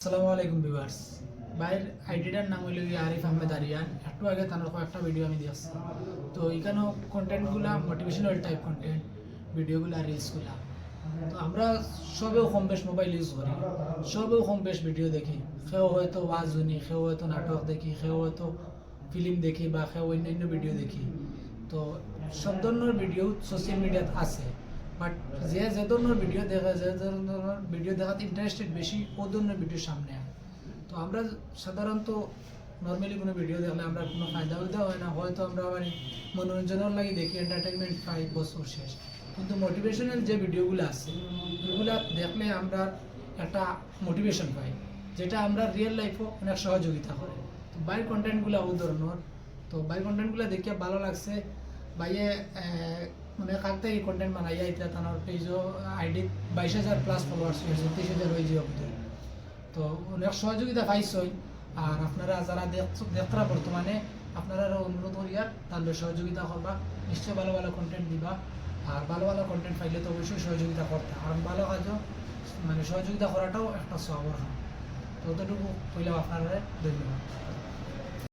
আসসালামু আলাইকুম ভিউয়ার্স। ভাইয়ের আইডিটার নাম হইল আরিফ আহমেদ আরিয়ান। একটু আগে তার কয়েকটা ভিডিও আমি দিয়েছি। তো এখানেও কন্টেন্টগুলা মোটিভেশনাল টাইপ কন্টেন্ট, ভিডিওগুলা রিলসগুলা। তো আমরা সবেও কম বেশ মোবাইল ইউজ করি, সবেও কম বেশ ভিডিও দেখি। কেউ হয়তো ওয়াজ শুনি, কেউ হয়তো নাটক দেখি, কেউ হয়তো ফিল্ম দেখি বা কেউ অন্যান্য ভিডিও দেখি। তো সব ধরনের ভিডিও সোশ্যাল মিডিয়াত আছে, বাট যে যে ধরনের ভিডিও দেখা, যে ধরনের ভিডিও দেখাতে ইন্টারেস্টেড বেশি, ও ধরনের ভিডিও সামনে আয়। তো আমরা সাধারণত নর্মালি কোনো ভিডিও দেখলে আমরা কোনো ফায়দা হয় না, হয়তো আমরা মানে মনোরঞ্জনের লাগে দেখি, এন্টারটেনমেন্ট পাই, বছর শেষ। কিন্তু মোটিভেশনাল যে ভিডিওগুলো আছে, ওগুলো দেখলে আমরা একটা মোটিভেশন পাই, যেটা আমরা রিয়েল লাইফেও অনেক সহযোগিতা করে। তো বাইর কন্টেন্টগুলো ও ধরনের। তো বাইর কন্টেন্টগুলো দেখে ভালো লাগছে। বাইয়ে মানে কাকতে এই কন্টেন্ট বানাইয়া এটা তার পেজও আইডি 22,000+ ফলোয়ার্স হয়েছে, 30,000 হয়ে যাবে। তো অনেক সহযোগিতা পাইছই। আর আপনারা যারা দেখরা বর্তমানে, আপনারা অনুরোধ করিয়া তাহলে সহযোগিতা করবা, নিশ্চয় ভালো ভালো কন্টেন্ট দিবা। আর ভালো ভালো কন্টেন্ট পাইলে তো অবশ্যই সহযোগিতা করতে, কারণ ভালো কাজও মানে সহযোগিতা করাটাও একটা সবর হয়। তো ততটুকু কইলাম আপনারা। ধন্যবাদ।